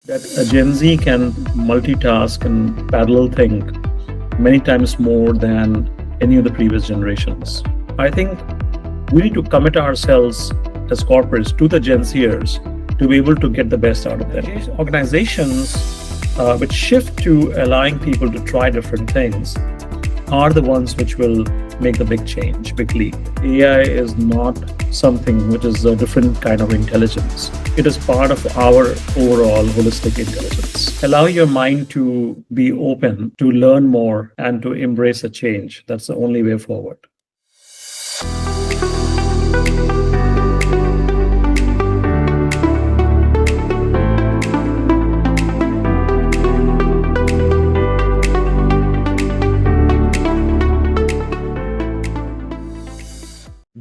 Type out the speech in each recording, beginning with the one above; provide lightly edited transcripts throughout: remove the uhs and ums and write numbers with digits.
that a Gen Z can multitask and parallel think many times more than any of the previous generations. I think we need to commit ourselves as corporates to the Gen Zers to be able to get the best out of them. Organizations which shift to allowing people to try different things are the ones which will make the big change, big leap. AI is not something which is a different kind of intelligence. It is part of our overall holistic intelligence. Allow your mind to be open, to learn more, and to embrace a change. That's the only way forward.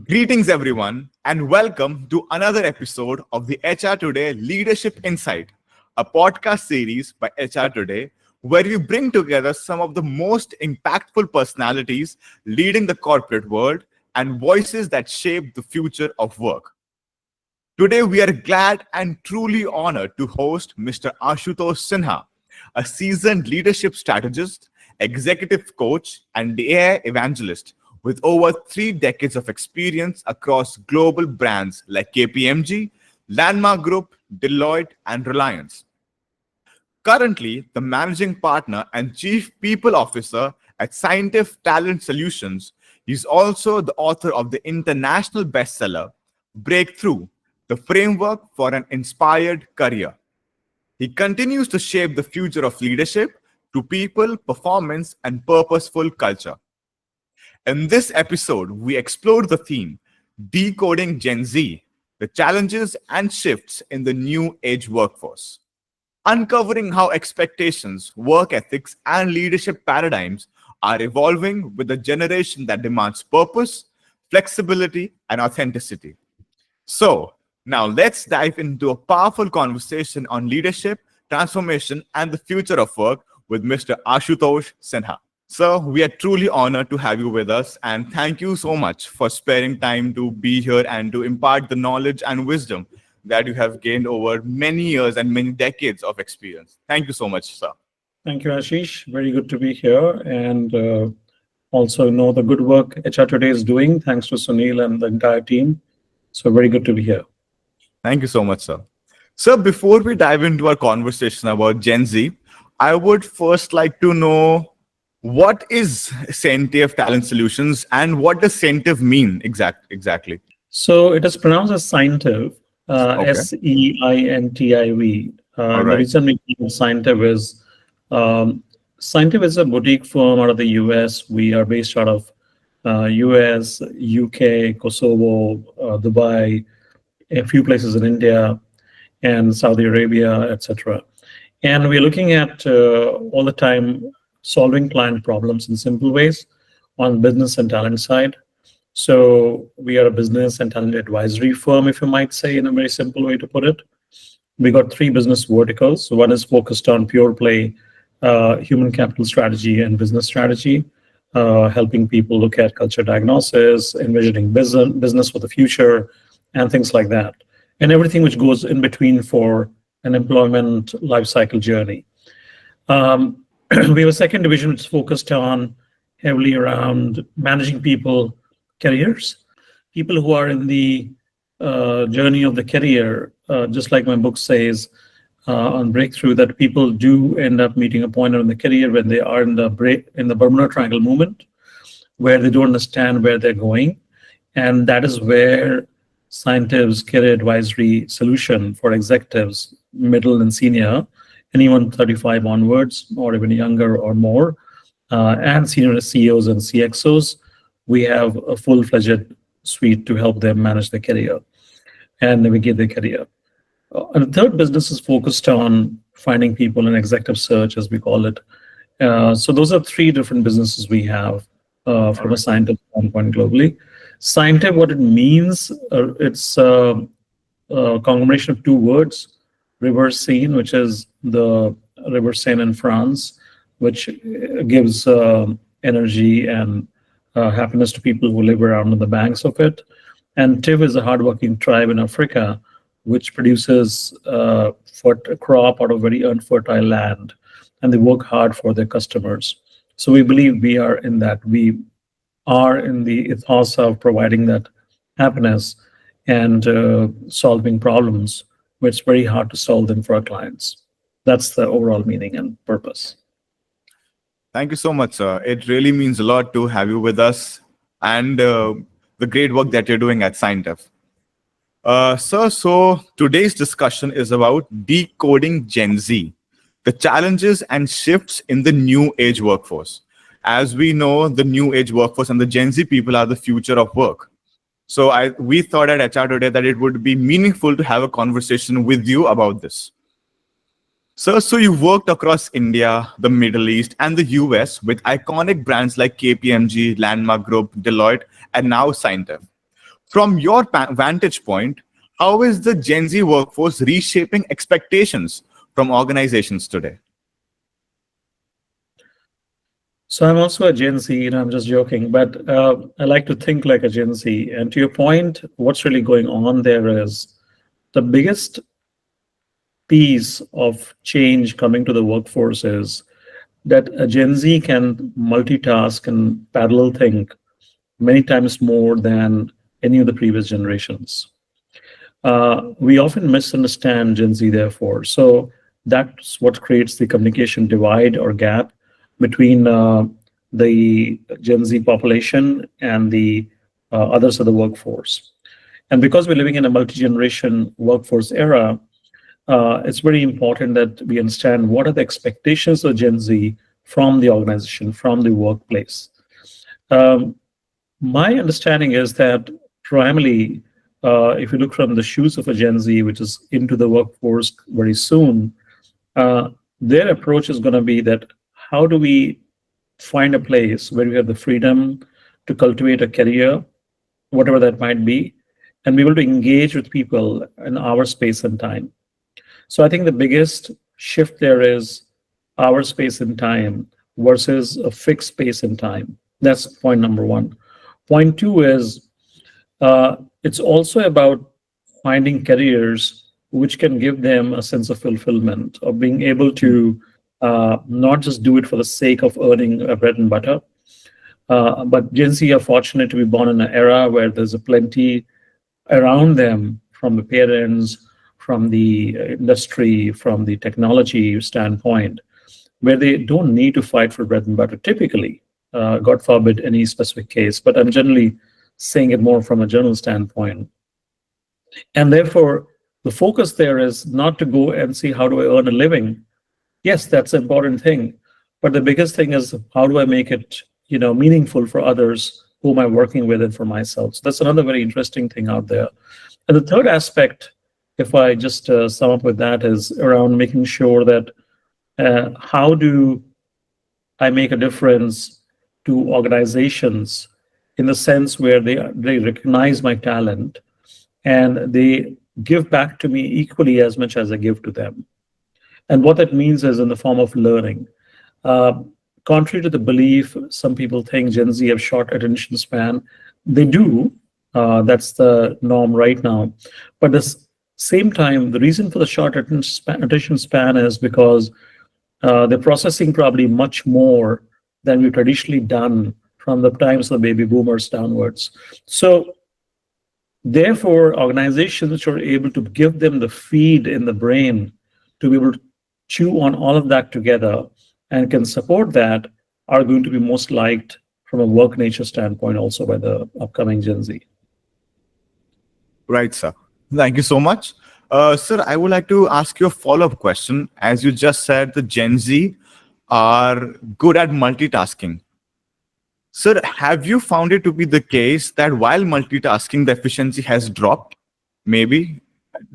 Greetings, everyone, and welcome to another episode of the HR Today Leadership Insight, a podcast series by HR Today, where we bring together some of the most impactful personalities leading the corporate world and voices that shape the future of work. Today, we are glad and truly honored to host Mr. Ashutosh Sinha, a seasoned leadership strategist, executive coach, and AI evangelist with over 3 decades of experience across global brands like KPMG, Landmark Group, Deloitte, and Reliance. Currently, the managing partner and chief people officer at Seintiv Talent Solutions, he is also the author of the international bestseller, Breakthrough, the framework for an inspired career. He continues to shape the future of leadership to people, performance, and purposeful culture. In this episode, we explored the theme, Decoding Gen Z, the challenges and shifts in the new age workforce, uncovering how expectations, work ethics, and leadership paradigms are evolving with a generation that demands purpose, flexibility, and authenticity. So, now let's dive into a powerful conversation on leadership, transformation, and the future of work with Mr. Ashutosh Sinha. Sir, we are truly honored to have you with us, and thank you so much for sparing time to be here and to impart the knowledge and wisdom that you have gained over many years and many decades of experience. Thank you so much, sir. Thank you, Ashish. Very good to be here, and also know the good work HR Today is doing. Thanks to Sunil and the entire team. So very good to be here. Thank you so much, sir. Sir, before we dive into our conversation about Gen Z, I would first like to know what is Seintiv Talent Solutions and what does Seintiv mean exactly? So it is pronounced as Seintiv, Okay. Seintiv. All The right. reason we call it Seintiv is Seintiv is a boutique firm out of the US. We are based out of US, UK, Kosovo, Dubai, a few places in India, and Saudi Arabia, etc. And we're looking at all the time solving client problems in simple ways on business and talent side. So we are a business and talent advisory firm, if you might say, in a very simple way to put it. We got 3 business verticals. One is focused on pure play human capital strategy and business strategy, helping people look at culture diagnosis, envisioning business for the future, and things like that. And everything which goes in between for an employment lifecycle journey. We have a second division which is focused on heavily around managing people careers, people who are in the journey of the career, just like my book says on Breakthrough, that people do end up meeting a point in the career when they are in the Bermuda Triangle movement, where they don't understand where they're going. And that is where Seintiv's career advisory solution for executives, middle and senior, anyone 35 onwards or even younger or more, and senior CEOs and CXOs, we have a full-fledged suite to help them manage their career and navigate their career. And the third business is focused on finding people in executive search, as we call it. So those are 3 different businesses we have from a Seintiv standpoint globally. Seintiv, what it means, it's a conglomeration of 2 words. River Seine, which is the River Seine in France, which gives energy and happiness to people who live around on the banks of it. And Tiv is a hardworking tribe in Africa, which produces crop out of very unfertile land, and they work hard for their customers. So we believe we are in that. We are in the ethos of providing that happiness and solving problems where it's very hard to solve them for our clients. That's the overall meaning and purpose. Thank you so much, sir. It really means a lot to have you with us and the great work that you're doing at Seintiv. Sir, so today's discussion is about decoding Gen Z, the challenges and shifts in the new age workforce. As we know, the new age workforce and the Gen Z people are the future of work. So we thought at HR Today that it would be meaningful to have a conversation with you about this. Sir, so you worked across India, the Middle East, and the US with iconic brands like KPMG, Landmark Group, Deloitte, and now Seintiv. From your vantage point, how is the Gen Z workforce reshaping expectations from organizations today? So I'm also a Gen Z, I'm just joking, but I like to think like a Gen Z. And to your point, what's really going on there is the biggest piece of change coming to the workforce is that a Gen Z can multitask and parallel think many times more than any of the previous generations. We often misunderstand Gen Z, therefore. So that's what creates the communication divide or gap between the Gen Z population and the others of the workforce. And because we're living in a multi-generation workforce era, it's very important that we understand what are the expectations of Gen Z from the organization, from the workplace. My understanding is that primarily, if you look from the shoes of a Gen Z, which is into the workforce very soon, their approach is going to be that how do we find a place where we have the freedom to cultivate a career, whatever that might be, and be able to engage with people in our space and time. So I think the biggest shift there is our space and time versus a fixed space and time. That's point number one. Point two is it's also about finding careers which can give them a sense of fulfillment, of being able to not just do it for the sake of earning a bread and butter. But Gen Z are fortunate to be born in an era where there's a plenty around them from the parents, from the industry, from the technology standpoint, where they don't need to fight for bread and butter typically, God forbid any specific case, but I'm generally saying it more from a general standpoint. And therefore, the focus there is not to go and see how do I earn a living. Yes, that's an important thing. But the biggest thing is how do I make it, meaningful for others whom I'm working with and for myself. So that's another very interesting thing out there. And the third aspect, if I just sum up with that, is around making sure that how do I make a difference to organizations in the sense where they recognize my talent and they give back to me equally as much as I give to them. And what that means is in the form of learning. Contrary to the belief, some people think Gen Z have short attention span. They do. That's the norm right now. But at the same time, the reason for the short attention span is because they're processing probably much more than we've traditionally done from the times of the baby boomers downwards. So therefore, organizations which are able to give them the feed in the brain to be able to chew on all of that together and can support that are going to be most liked from a work nature standpoint also by the upcoming Gen Z. Right, sir. Thank you so much. Sir, I would like to ask you a follow-up question. As you just said, the Gen Z are good at multitasking. Sir, have you found it to be the case that while multitasking, the efficiency has dropped? Maybe.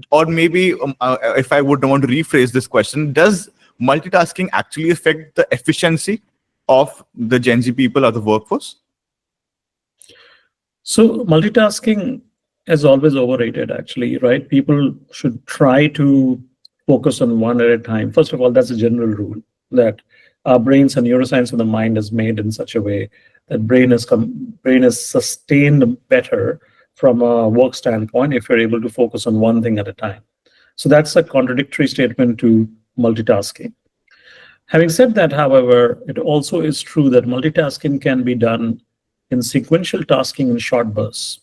Or maybe, if I would want to rephrase this question, does multitasking actually affect the efficiency of the Gen Z people or the workforce? So multitasking is always overrated, actually, right? People should try to focus on one at a time. First of all, that's a general rule that our brains and neuroscience of the mind is made in such a way that brain is sustained better from a work standpoint if you're able to focus on one thing at a time. So that's a contradictory statement to multitasking. Having said that, however, it also is true that multitasking can be done in sequential tasking in short bursts.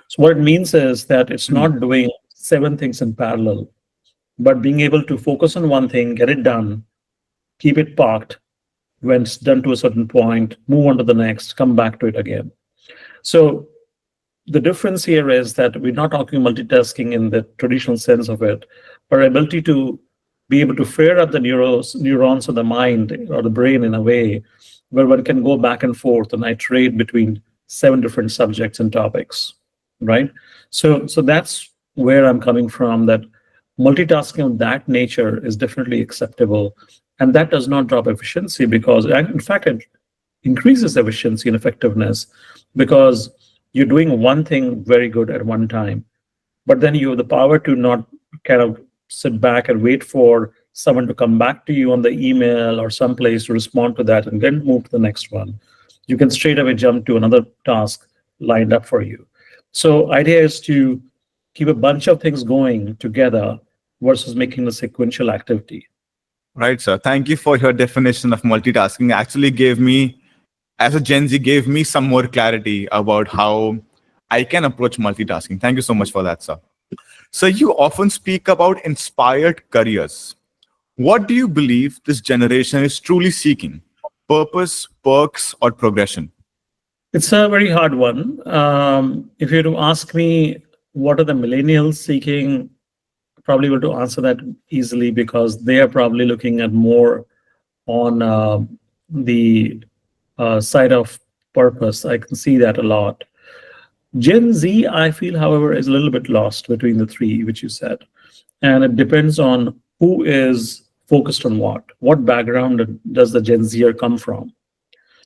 So what it means is that it's Hmm. not doing seven things in parallel, but being able to focus on one thing, get it done, keep it parked. When it's done to a certain point, move on to the next, come back to it again. So the difference here is that we're not talking multitasking in the traditional sense of it, but our ability to be able to fire up the neurons of the mind or the brain in a way where one can go back and forth and iterate between seven different subjects and topics, right? So that's where I'm coming from. That multitasking of that nature is definitely acceptable, and that does not drop efficiency because, in fact, it increases efficiency and effectiveness because you're doing one thing very good at one time, but then you have the power to not kind of sit back and wait for someone to come back to you on the email or someplace to respond to that and then move to the next one. You can straight away jump to another task lined up for you. So idea is to keep a bunch of things going together versus making a sequential activity. Right, sir. Thank you for your definition of multitasking. Actually, gave me, as a Gen Z, gave me some more clarity about how I can approach multitasking. Thank you so much for that, sir. So, you often speak about inspired careers. What do you believe this generation is truly seeking? Purpose, perks, or progression? It's a very hard one. If you were to ask me what are the millennials seeking, probably able to answer that easily because they are probably looking at more on the side of purpose. I can see that a lot. Gen Z, I feel, however, is a little bit lost between the three, which you said. And it depends on who is focused on what. What background does the Gen Zer come from?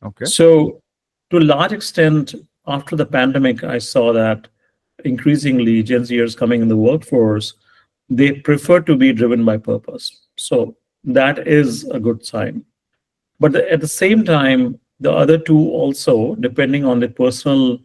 Okay. So, to a large extent, after the pandemic, I saw that increasingly Gen Zers coming in the workforce, they prefer to be driven by purpose. So, that is a good sign. But at the same time, the other two also, depending on the personal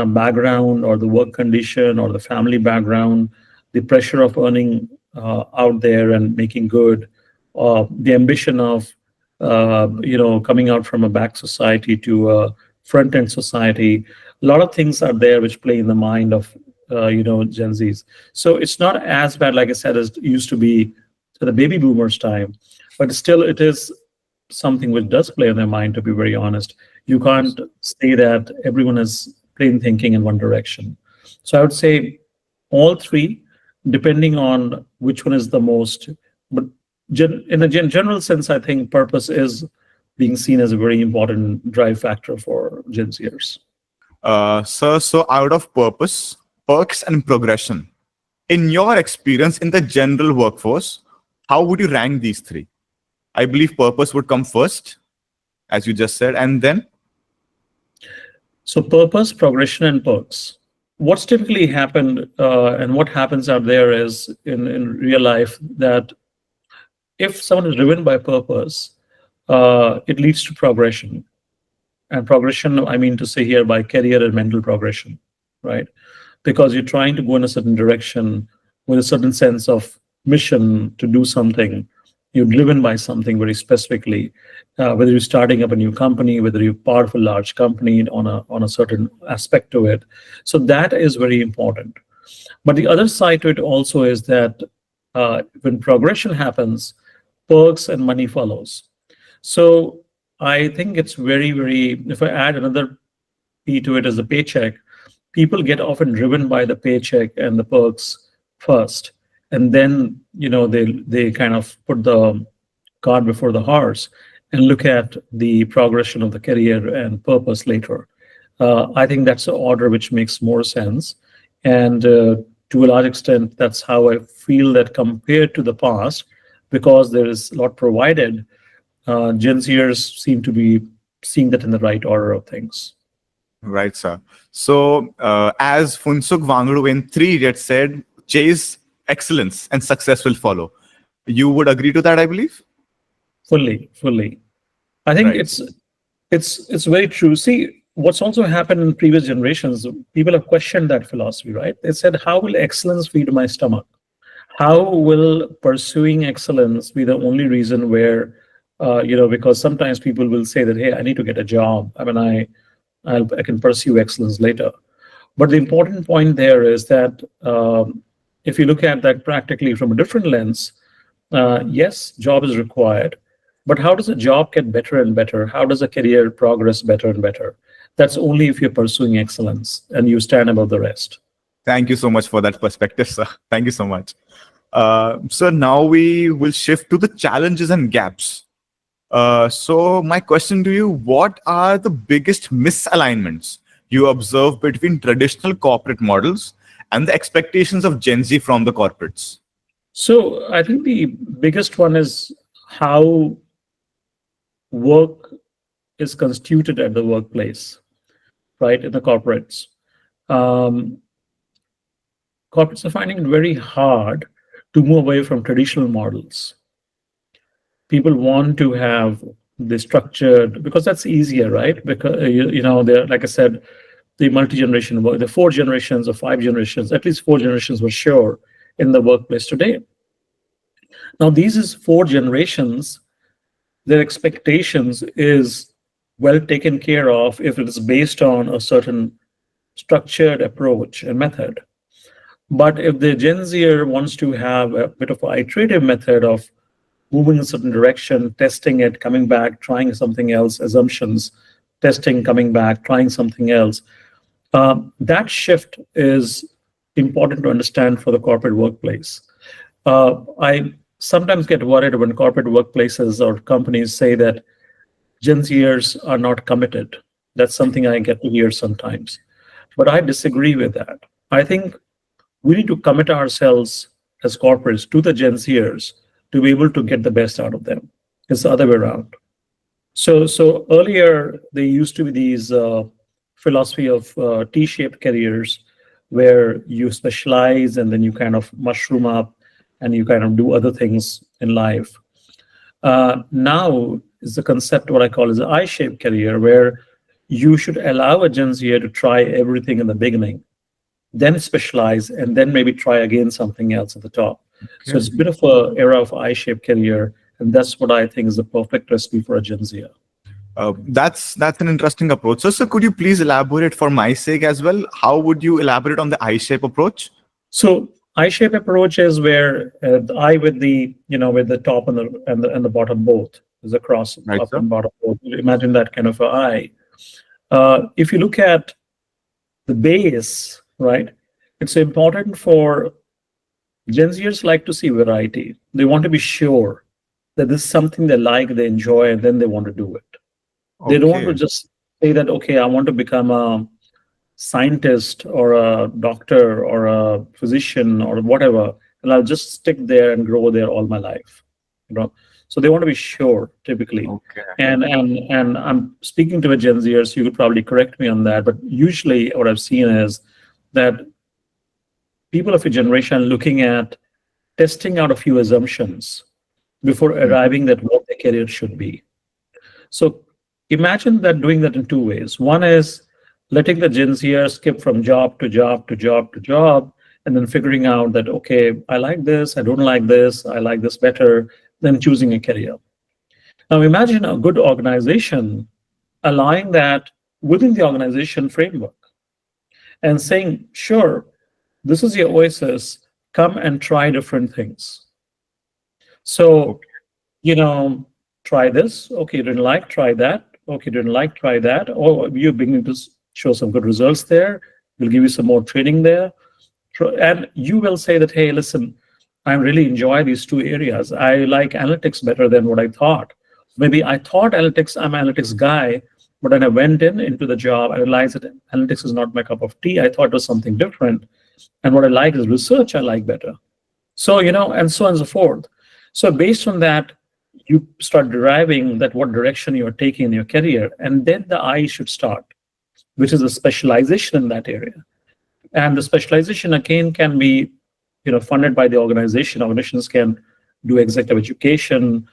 background or the work condition or the family background, the pressure of earning out there and making good, the ambition of coming out from a back society to a front end society. A lot of things are there which play in the mind of Gen Zs. So it's not as bad, like I said, as it used to be to the baby boomers time, but still it is something which does play in their mind. To be very honest, you can't say that everyone is plain thinking in one direction. So I would say all three, depending on which one is the most. But in a general sense, I think purpose is being seen as a very important drive factor for Gen Zers. Sir, so out of purpose, perks, and progression, in your experience in the general workforce, how would you rank these three? I believe purpose would come first, as you just said, and then. So purpose, progression, and perks. What's typically happened and what happens out there is in real life that if someone is driven by purpose, it leads to progression. And progression, I mean to say here by career and mental progression, right? Because you're trying to go in a certain direction with a certain sense of mission to do something. You're driven by something very specifically, whether you're starting up a new company, whether you're part of a large company on a certain aspect to it. So that is very important. But the other side to it also is that when progression happens, perks and money follows. So I think it's very, very, if I add another P to it as a paycheck, people get often driven by the paycheck and the perks first. And then, they kind of put the cart before the horse and look at the progression of the career and purpose later. I think that's the order which makes more sense. And to a large extent, that's how I feel that compared to the past, because there is a lot provided, Gen Zers seem to be seeing that in the right order of things. Right, sir. So, as Funsuk Wangru in 3 Idiots said, chase excellence and success will follow. You would agree to that, I believe? Fully, fully. I think Right. it's very true. See, what's also happened in previous generations, people have questioned that philosophy, right? They said, how will excellence feed my stomach? How will pursuing excellence be the only reason where, because sometimes people will say that, hey, I need to get a job. I mean, I can pursue excellence later. But the important point there is that if you look at that practically from a different lens, yes, job is required. But how does a job get better and better? How does a career progress better and better? That's only if you're pursuing excellence and you stand above the rest. Thank you so much for that perspective, sir. Thank you so much. So now we will shift to the challenges and gaps. So my question to you, what are the biggest misalignments you observe between traditional corporate models and the expectations of Gen Z from the corporates? So I think the biggest one is how work is constituted at the workplace, right? In the corporates. Um, Corporates are finding it very hard to move away from traditional models. People want to have the structured because that's easier, right? Because they're like I said, the multi-generation work, the 4 generations or 5 generations, at least 4 generations were sure in the workplace today. Now these is 4 generations. Their expectations is well taken care of if it is based on a certain structured approach and method. But if the Gen Zer wants to have a bit of an iterative method of moving in a certain direction, testing it, coming back, trying something else, assumptions, testing, coming back, trying something else, that shift is important to understand for the corporate workplace. I sometimes get worried when corporate workplaces or companies say that Gen Zers are not committed. That's something I get to hear sometimes. But I disagree with that. I think we need to commit ourselves as corporates to the Gen Zers to be able to get the best out of them. It's the other way around. So earlier there used to be these philosophy of T-shaped careers where you specialize and then you kind of mushroom up and you kind of do other things in life. Now is the concept what I call is an I-shaped career where you should allow a Gen Zer to try everything in the beginning, then specialize, and then maybe try again something else at the top. So Okay. it's a bit of a era of I-shaped career, and that's what I think is the perfect recipe for a Gen Zer. That's an interesting approach. So could you please elaborate for my sake as well? How would you elaborate on the I-shape approach? So I-shape approach is where the eye with the top and the bottom both is across Right, top sir. and bottom both. Imagine that kind of a eye. If you look at the base, right, it's important for Gen Zers like to see variety. They want to be sure that this is something they like, they enjoy, and then they want to do it. They don't want to Okay. just say that, okay, I want to become a scientist or a doctor or a physician or whatever, and I'll just stick there and grow there all my life. You know, so they want to be sure typically. Okay. And I'm speaking to a Gen Zer, so you could probably correct me on that. But usually, what I've seen is that people of a generation are looking at testing out a few assumptions before Mhm. arriving at what their career should be. So imagine that doing that in 2 ways. One is letting the Gen Zer skip from job to job to job to job, and then figuring out that, okay, I like this, I don't like this, I like this better, then choosing a career. Now imagine a good organization allowing that within the organization framework and saying, sure, this is your oasis, come and try different things. So Okay. try this. Okay, you didn't like, try that. Okay, you didn't like, try that. Or you're beginning to show some good results there. We'll give you some more training there. And you will say that, hey, listen, I really enjoy these 2 areas. I like analytics better than what I thought. Maybe I thought analytics, I'm an analytics guy, but when I went into the job, I realized that analytics is not my cup of tea. I thought it was something different. And what I like is research I like better. So, and so on and so forth. So based on that, you start deriving that what direction you're taking in your career, and then the I should start, which is a specialization in that area. And the specialization again can be, funded by the organization. Organizations can do executive education,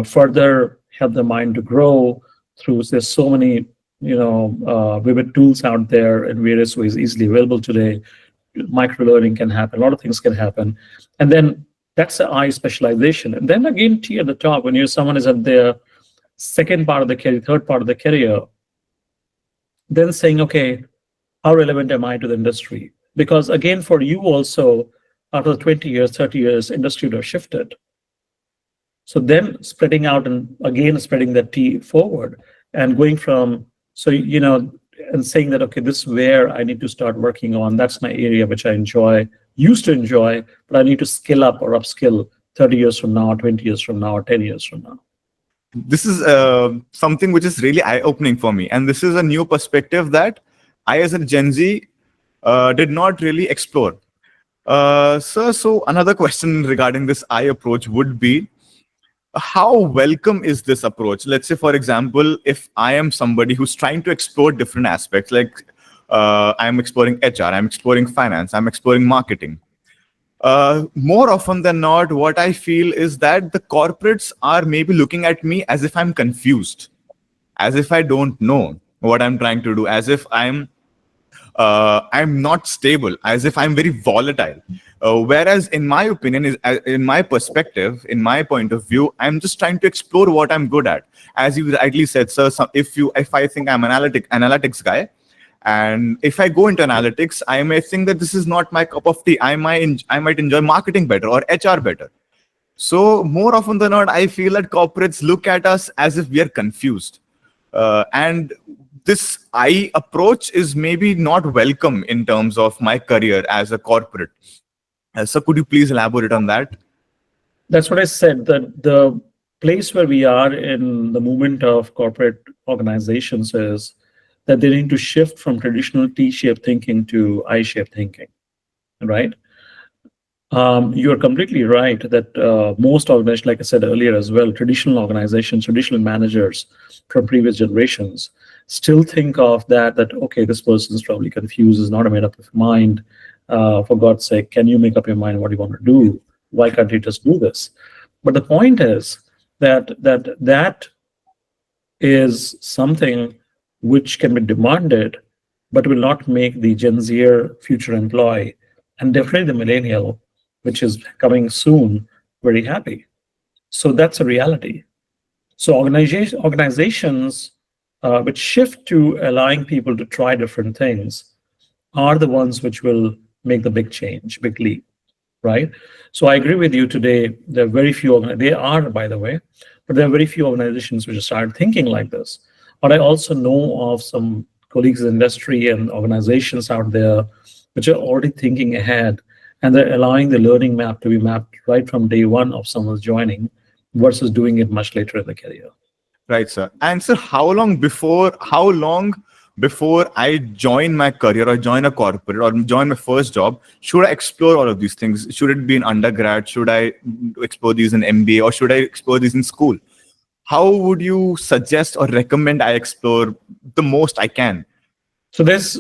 further help the mind to grow through. There's so many, vivid tools out there in various ways, easily available today micro learning can happen, a lot of things can happen. And then that's the I specialization. And then again, T at the top, when you're someone is at their second part of the career, third part of the career, then saying, okay, how relevant am I to the industry? Because again, for you also, after 20 years, 30 years, industry would have shifted. So then spreading out and again spreading that T forward and going from, so, and saying that, okay, this is where I need to start working on. That's my area which I used to enjoy, but I need to skill up or upskill 30 years from now, 20 years from now, or 10 years from now. This is something which is really eye-opening for me. And this is a new perspective that I, as a Gen Z, did not really explore. Sir, so another question regarding this I approach would be, how welcome is this approach? Let's say, for example, if I am somebody who's trying to explore different aspects, like I'm exploring HR, I'm exploring finance, I'm exploring marketing. More often than not, what I feel is that the corporates are maybe looking at me as if I'm confused, as if I don't know what I'm trying to do, as if I'm not stable, as if I'm very volatile. Whereas, in my opinion, in my perspective, in my point of view, I'm just trying to explore what I'm good at. As you rightly said, sir, if I think I'm analytics guy, and if I go into analytics, I may think that this is not my cup of tea. I might enjoy marketing better or HR better. So more often than not, I feel that corporates look at us as if we are confused. And this I approach is maybe not welcome in terms of my career as a corporate. So could you please elaborate on that? That's what I said, that the place where we are in the movement of corporate organizations is that they need to shift from traditional T-shaped thinking to I-shaped thinking, right? You're completely right that most organizations, like I said earlier as well, traditional organizations, traditional managers from previous generations still think of that, okay, this person is probably confused, is not made up of mind. For God's sake, can you make up your mind what you want to do? Why can't you just do this? But the point is that is something which can be demanded, but will not make the Gen Zer future employee, and definitely the millennial, which is coming soon, very happy. So that's a reality. So organizations which shift to allowing people to try different things are the ones which will make the big change, big leap, right? So I agree with you today. There are very few, they are, by the way, but there are very few organizations which have started thinking like this. But I also know of some colleagues in the industry and organizations out there which are already thinking ahead, and they're allowing the learning map to be mapped right from day one of someone's joining versus doing it much later in the career. Right, sir. And sir, how long before I join my career or join a corporate or join my first job, should I explore all of these things? Should it be in undergrad? Should I explore these in MBA, or should I explore these in school? How would you suggest or recommend I explore the most I can? So there's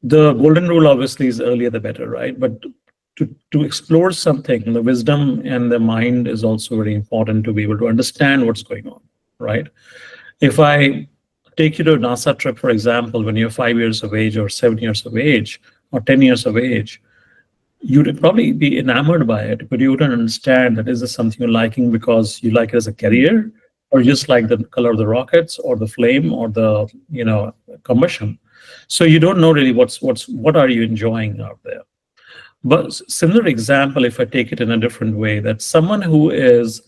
the golden rule, obviously, is earlier the better, right? But to explore something, the wisdom and the mind is also very important to be able to understand what's going on, right? If I take you to a NASA trip, for example, when you're 5 years of age or 7 years of age or 10 years of age, you'd probably be enamored by it, but you wouldn't understand that is this something you're liking because you like it as a career, or just like the color of the rockets or the flame or the combustion. So you don't know really what are you enjoying out there. But similar example, if I take it in a different way, that someone who is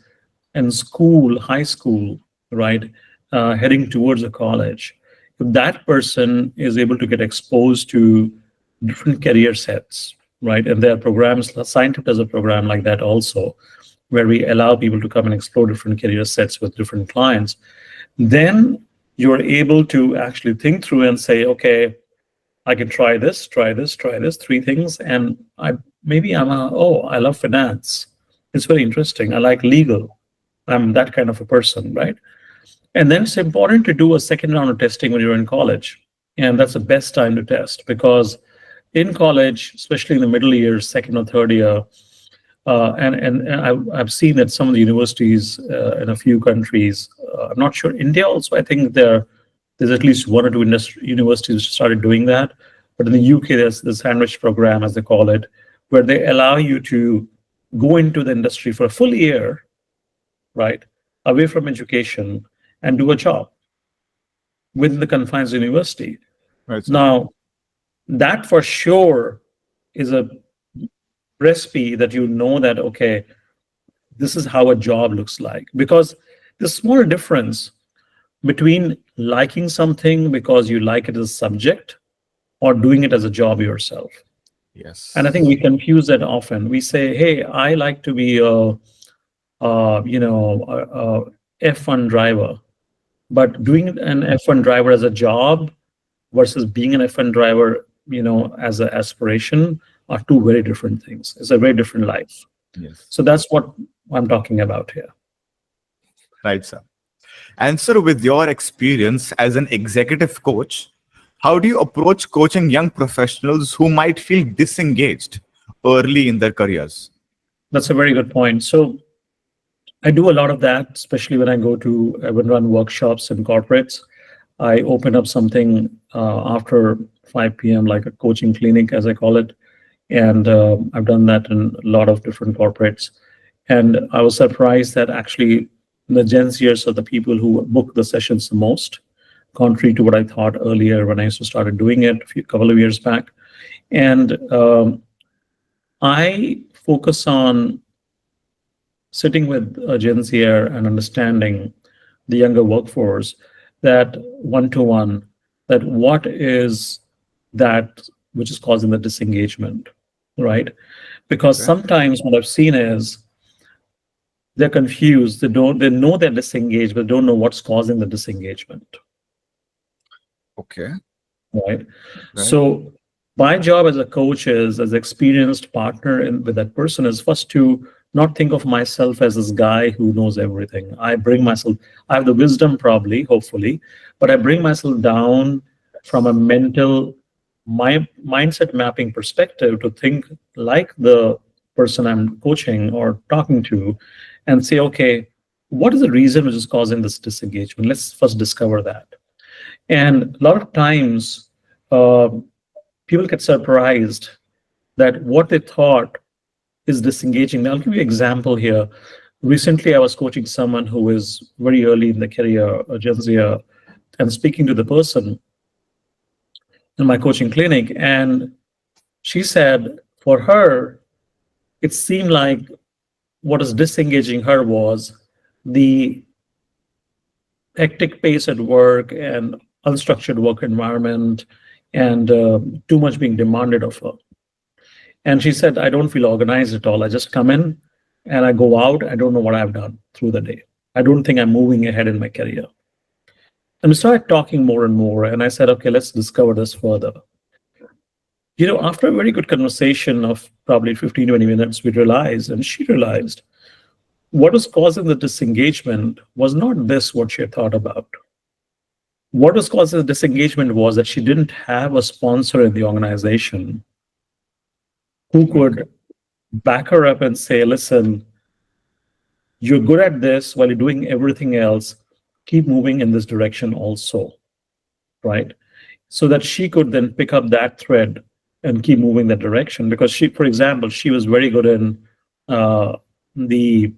in school, high school, right, heading towards a college, if that person is able to get exposed to different career sets, right, and there are programs, Seintiv does a program like that also, where we allow people to come and explore different career sets with different clients, then you're able to actually think through and say, okay, I can try this, try this, try this, three things, and I love finance. It's very interesting. I like legal. I'm that kind of a person, right? And then it's important to do a second round of testing when you're in college. And that's the best time to test, because in college, especially in the middle years, second or third year, and I've seen that some of the universities in a few countries, I'm not sure, India also, I think there's at least one or two universities which started doing that. But in the UK, there's the sandwich program, as they call it, where they allow you to go into the industry for a full year, right, away from education and do a job within the confines of university. Right, sir. Now, that for sure is a recipe that you know that, okay, this is how a job looks like. Because the small difference between liking something because you like it as a subject or doing it as a job yourself. And I think Yes. we confuse that often. We say, hey, I like to be a F1 driver, but doing an F1 driver as a job versus being an F1 driver, as an aspiration are two very different things. It's a very different life. Yes. So that's what I'm talking about here. Right, sir. And sir, with your experience as an executive coach, how do you approach coaching young professionals who might feel disengaged early in their careers? That's a very good point. So I do a lot of that, especially when I go to when run workshops in corporates. I open up something after 5 p.m., like a coaching clinic, as I call it. And I've done that in a lot of different corporates. And I was surprised that actually the Gen Zers are the people who book the sessions the most, contrary to what I thought earlier when I used to started doing it couple of years back. And I focus on sitting with Gen Zer and understanding the younger workforce that one to one, that what is that which is causing the disengagement, right? Because Okay. sometimes what I've seen is they're confused. They know they're disengaged, but don't know what's causing the disengagement, Okay. right? Right. So my job as a coach is, as experienced partner with that person, is first to not think of myself as this guy who knows everything. I have the wisdom probably, hopefully, but I bring myself down from a mental, my mindset mapping perspective to think like the person I'm coaching or talking to and say, okay, what is the reason which is causing this disengagement? Let's first discover that. And a lot of times, uh, people get surprised that what they thought is disengaging. Now, I'll give you an example here. Recently, I was coaching someone who is very early in the career, a Gen Z, and speaking to the person in my coaching clinic. And she said for her, it seemed like what was disengaging her was the hectic pace at work and unstructured work environment and too much being demanded of her. And she said, I don't feel organized at all. I just come in and I go out. I don't know what I've done through the day. I don't think I'm moving ahead in my career. And we started talking more and more. And I said, okay, let's discover this further. After a very good conversation of probably 15, 20 minutes, we realized, and she realized, what was causing the disengagement was not this, what she had thought about. What was causing the disengagement was that she didn't have a sponsor in the organization who Okay. could back her up and say, listen, you're good at this while you're doing everything else. Keep moving in this direction also, right? So that she could then pick up that thread and keep moving that direction. Because she, for example, she was very good in the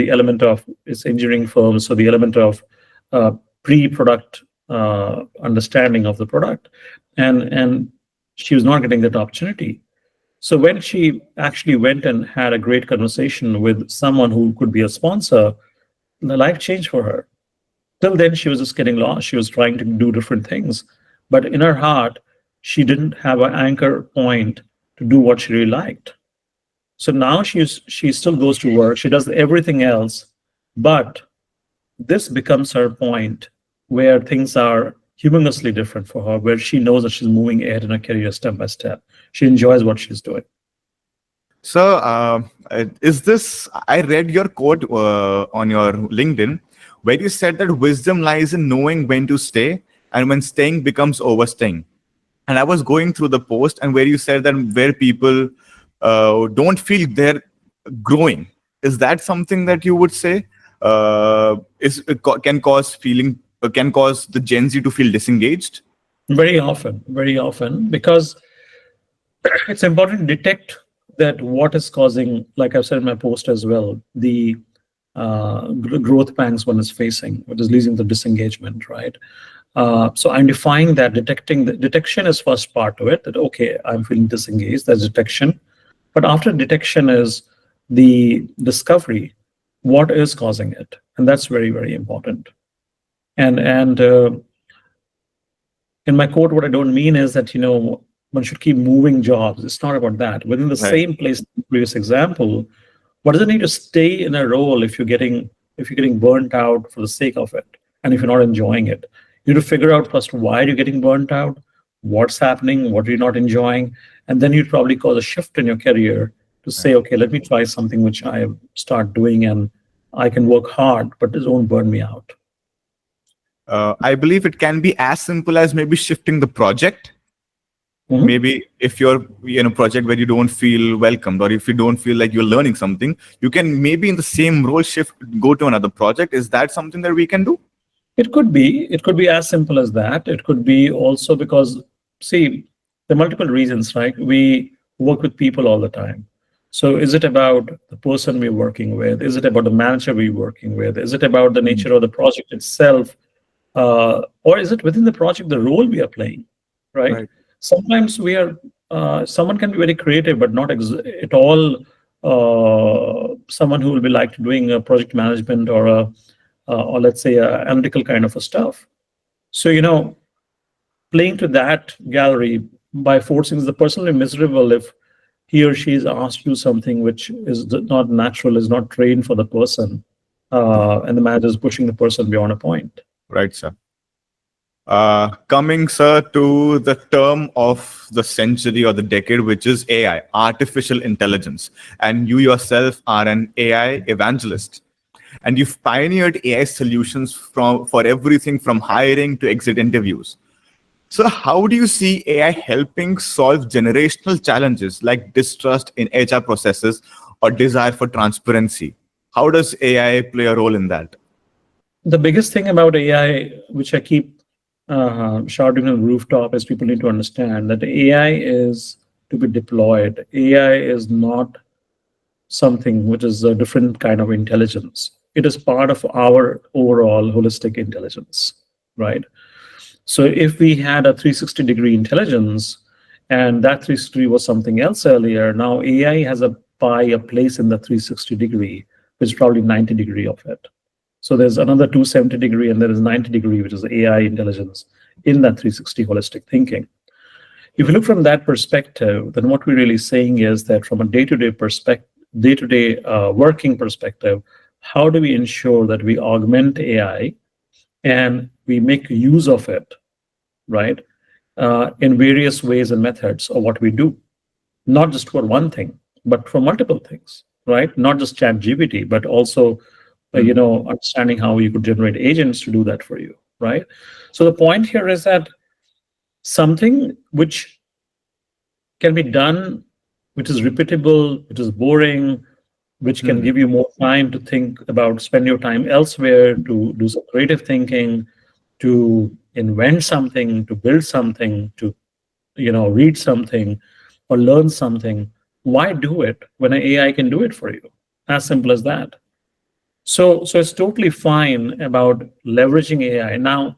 element of its engineering firm, so the element of uh, pre-product understanding of the product, and she was not getting that opportunity. So when she actually went and had a great conversation with someone who could be a sponsor, the life changed for her. Till then, she was just getting lost. She was trying to do different things. But in her heart, she didn't have an anchor point to do what she really liked. So now she still goes to work. She does everything else, but this becomes her point where things are humongously different for her, where she knows that she's moving ahead in her career step by step. She enjoys what she's doing. So, is this? I read your quote on your LinkedIn where you said that wisdom lies in knowing when to stay and when staying becomes overstaying. And I was going through the post and where you said that where people don't feel they're growing. Is that something that you would say can cause the Gen Z to feel disengaged? very often, because it's important to detect that what is causing, like I've said in my post as well, the growth pangs one is facing, which is leading to disengagement, right? So identifying that, detecting the detection is first part of it. That okay, I'm feeling disengaged. That's detection. But after detection is the discovery. What is causing it? And that's very important. And in my quote, what I don't mean is that one should keep moving jobs. It's not about that. Within the Right. same place, previous example, what does it need to stay in a role if you're getting burnt out for the sake of it, and if you're not enjoying it? You need to figure out first why you're getting burnt out, what's happening, what you're not enjoying, and then you'd probably cause a shift in your career to Right. say, okay, let me try something which I start doing and I can work hard, but this won't burn me out. I believe it can be as simple as maybe shifting the project. Mhm. Maybe if you're in a project where you don't feel welcomed, or if you don't feel like you're learning something, you can maybe in the same role shift, go to another project. Is that something that we can do? It could be as simple as that. It could be also because, see, there are multiple reasons, right? We work with people all the time. So is it about the person we're working with? Is it about the manager we're working with? Is it about the Mm. nature of the project itself? Or is it within the project the role we are playing, right? Right. Sometimes someone can be very creative, but not at all someone who will be like doing a project management or let's say a analytical kind of a stuff. So playing to that gallery by forcing the person to be miserable if he or she is asked to do something which is not natural, is not trained for the person, and the manager is pushing the person beyond a point. Right, sir. Coming, sir, to the term of the century or the decade, which is AI, artificial intelligence. And you yourself are an AI evangelist. And you've pioneered AI solutions for everything from hiring to exit interviews. So, how do you see AI helping solve generational challenges like distrust in HR processes or desire for transparency? How does AI play a role in that? The biggest thing about AI, which I keep shouting on the rooftop, is people need to understand that AI is to be deployed. AI is not something which is a different kind of intelligence. It is part of our overall holistic intelligence, right? So if we had a 360-degree intelligence and that 360 was something else earlier, now AI has a place in the 360-degree, which is probably 90-degree of it. So there's another 270-degree and there is 90-degree, which is AI intelligence in that 360 holistic thinking. If you look from that perspective, then what we're really saying is that from a day-to-day perspective, day-to-day working perspective, how do we ensure that we augment AI and we make use of it, right, in various ways and methods of what we do, not just for one thing, but for multiple things, right? Not just Chat GPT, but also, Hmm. understanding how you could generate agents to do that for you, right? So the point here is that something which can be done, which is repeatable, which is boring, which can Hmm. give you more time to think about, spend your time elsewhere, to do some creative thinking, to invent something, to build something, to read something or learn something. Why do it when an AI can do it for you? As simple as that. So it's totally fine about leveraging AI. Now,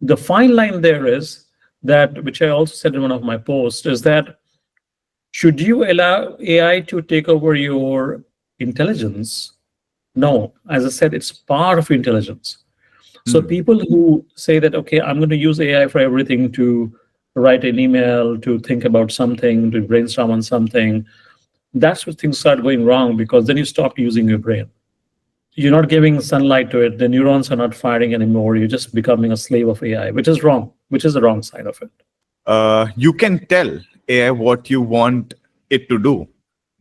the fine line there is that, which I also said in one of my posts, is that should you allow AI to take over your intelligence? No, as I said, it's part of intelligence. So Hmm. people who say that, okay, I'm going to use AI for everything, to write an email, to think about something, to brainstorm on something, that's where things start going wrong, because then you stop using your brain. You're not giving sunlight to it. The neurons are not firing anymore. You're just becoming a slave of AI, which is wrong, which is the wrong side of it. You can tell AI what you want it to do,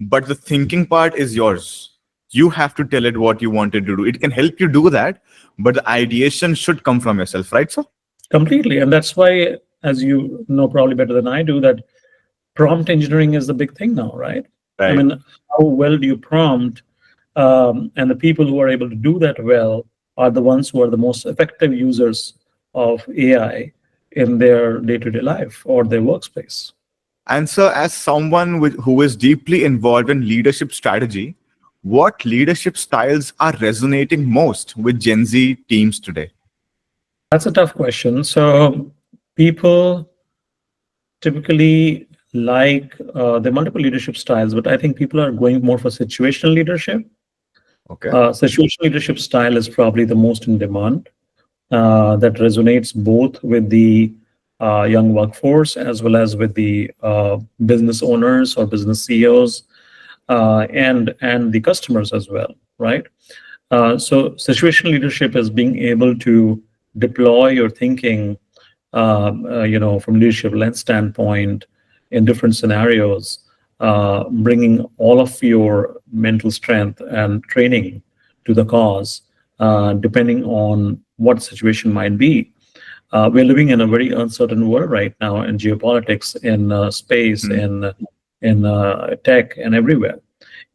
but the thinking part is yours. You have to tell it what you want it to do. It can help you do that, but the ideation should come from yourself, right, sir? Completely. And that's why, as you know probably better than I do, that prompt engineering is the big thing now, right? I Right. mean, how well do you prompt? And the people who are able to do that well are the ones who are the most effective users of AI in their day-to-day life or their workspace. And so, as someone who is deeply involved in leadership strategy, what leadership styles are resonating most with Gen Z teams today? That's a tough question. So people typically like the multiple leadership styles, but I think people are going more for situational leadership. Okay. Situational leadership style is probably the most in demand. That resonates both with the young workforce as well as with the business owners or business CEOs and the customers as well, right? So situational leadership is being able to deploy your thinking, from leadership lens standpoint in different scenarios, bringing all of your mental strength and training to the cause, depending on what the situation might be. We're living in a very uncertain world right now in geopolitics, in space, Hmm. in tech, and everywhere,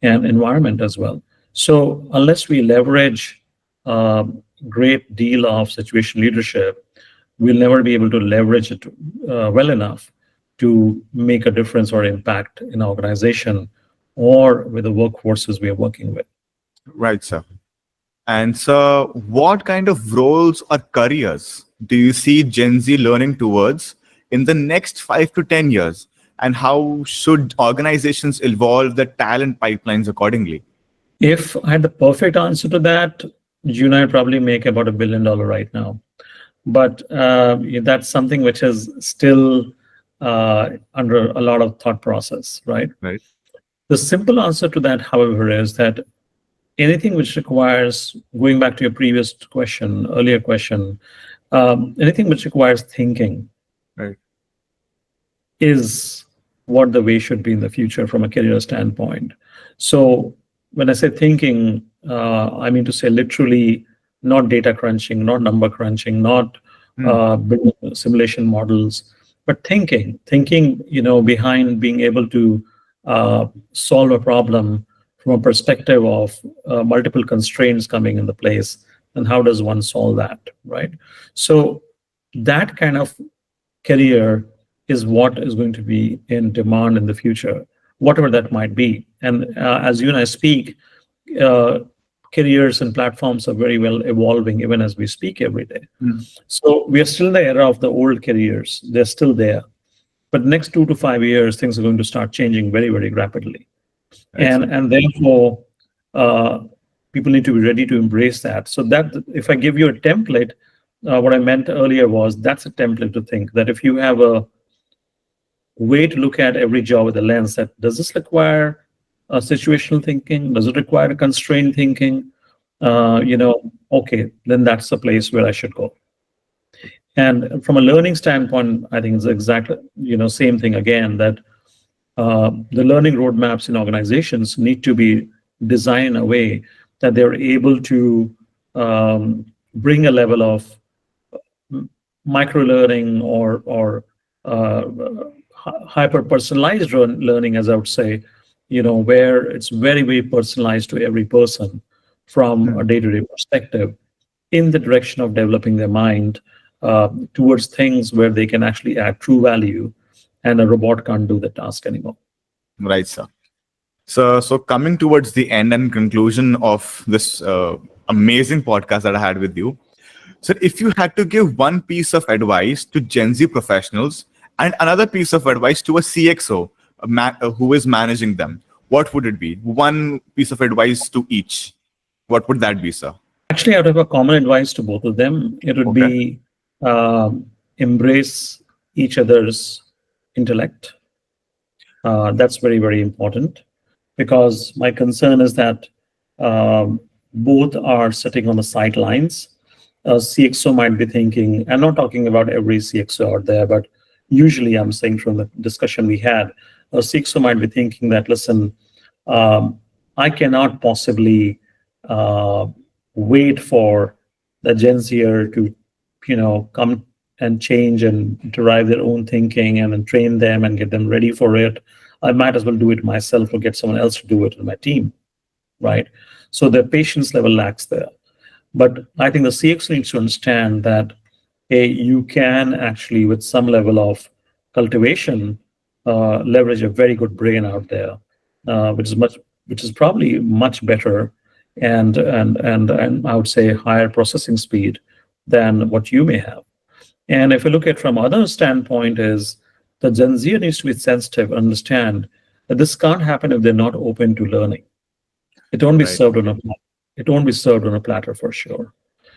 and environment as well. So unless we leverage a great deal of situation leadership, we'll never be able to leverage it well enough to make a difference or impact in our organization or with the workforces we are working with. Right, sir. And so, what kind of roles or careers do you see Gen Z learning towards in the next 5 to 10 years? And how should organizations evolve the talent pipelines accordingly? If I had the perfect answer to that, you and I probably make about $1 billion right now. But that's something which is still under a lot of thought process, right? Right. The simple answer to that, however, is that anything which requires, going back to your previous question, earlier question, anything which requires thinking Right. is what the way should be in the future from a career standpoint. So when I say thinking, I mean to say literally not data crunching, not number crunching, not Hmm. building simulation models, but thinking, behind being able to solve a problem from a perspective of multiple constraints coming into place, and how does one solve that, right? So that kind of career is what is going to be in demand in the future, whatever that might be. And as you and I speak, uh, careers and platforms are very well evolving even as we speak every day. Hmm. So we are still in the era of the old careers. They're still there. But next 2 to 5 years, things are going to start changing very, very rapidly. Right, And sir. and therefore, uh, people need to be ready to embrace that. So that if I give you a template, what I meant earlier was that's a template to think that if you have a way to look at every job with a lens that does this require situational thinking? Does it require constrained thinking? Okay, then that's the place where I should go. And from a learning standpoint, I think it's exactly same thing again that the learning roadmaps in organizations need to be designed in a way that they're able to bring a level of micro learning or hyper personalized learning, as I would say, where it's very, very personalized to every person from a Hmm. day-to-day perspective in the direction of developing their mind towards things where they can actually add true value and a robot can't do the task anymore. Right, sir. So coming towards the end and conclusion of this amazing podcast that I had with you. So, if you had to give one piece of advice to Gen Z professionals and another piece of advice to a CXO who is managing them, what would it be? One piece of advice to each. What would that be, sir? Actually, I would have a common advice to both of them. It would Okay. be embrace each other's intellect. That's very, very important because my concern is that both are sitting on the sidelines. CXO might be thinking, I'm not talking about every CXO out there, but usually I'm saying from the discussion we had, a CXO might be thinking that, listen, I cannot possibly uh, wait for the Gen Zer to, come and change and derive their own thinking and then train them and get them ready for it. I might as well do it myself or get someone else to do it in my team, right? So the patience level lacks there. But I think the CX needs to understand that you can actually, with some level of cultivation, leverage a very good brain out there, which is probably much better, and I would say higher processing speed than what you may have. And if you look at from other standpoint, is the Gen Z needs to be sensitive, understand that this can't happen if they're not open to learning. It won't be Right. served on a it won't be served on a platter for sure.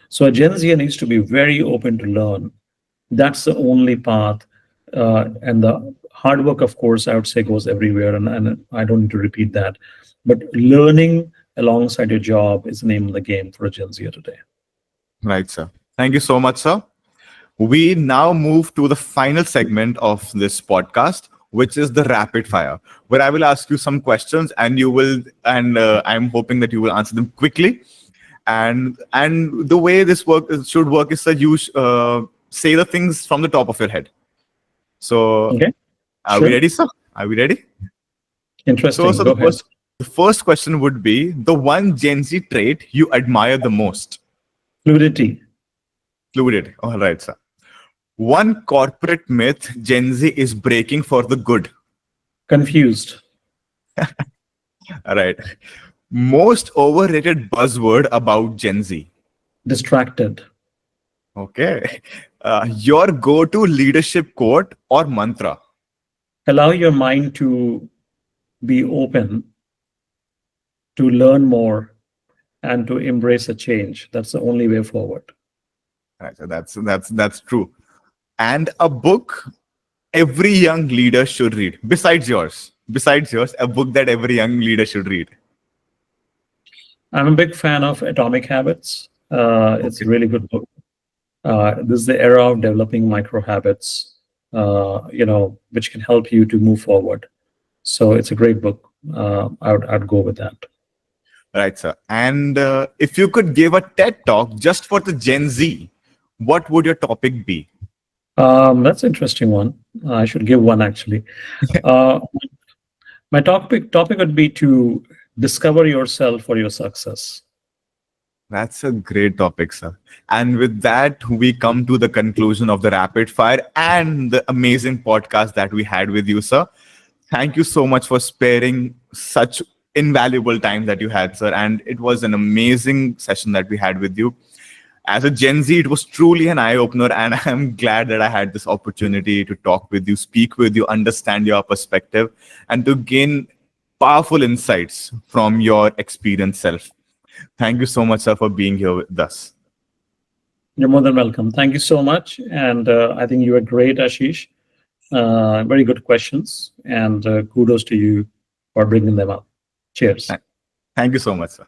So a Gen Z needs to be very open to learn. That's the only path. And the hard work, of course, I would say goes everywhere. And I don't need to repeat that. But learning alongside your job is the name of the game for a Gen Z today. Right, sir. Thank you so much, sir. We now move to the final segment of this podcast, which is the rapid fire, where I will ask you some questions, and I'm hoping that you will answer them quickly. And the way this should work is that you say the things from the top of your head. So, Okay, are we sure. ready, sir? Are we ready? So, Interesting. so Go ahead. the first question would be the one Gen Z trait you admire the most. Fluidity, Fluid. All right, sir. One corporate myth Gen Z is breaking for the good. confused, All right. Most overrated buzzword about Gen Z. distracted. Okay. Your go-to leadership quote or mantra. Allow your mind to be open to learn more and to embrace a change. That's the only way forward. Right, so that's true. And a book every young leader should read. Besides yours, a book that every young leader should read. I'm a big fan of Atomic Habits. It's Okay. a really good book. This is the era of developing micro habits, which can help you to move forward. So it's a great book. I'd go with that. Right, sir. And if you could give a TED talk just for the Gen Z, what would your topic be? That's an interesting one. I should give one actually. Uh, my topic would be to discover yourself for your success. That's a great topic, sir. And with that, we come to the conclusion of the rapid fire and the amazing podcast that we had with you, sir. Thank you so much for sparing such invaluable time that you had, sir. And it was an amazing session that we had with you. As a Gen Z, it was truly an eye opener. And I'm glad that I had this opportunity to talk with you, speak with you, understand your perspective, and to gain powerful insights from your experienced self. Thank you so much, sir, for being here with us. You're more than welcome. Thank you so much. And I think you were great, Ashish. Very good questions. And kudos to you for bringing them up. Cheers. Thank you so much, sir.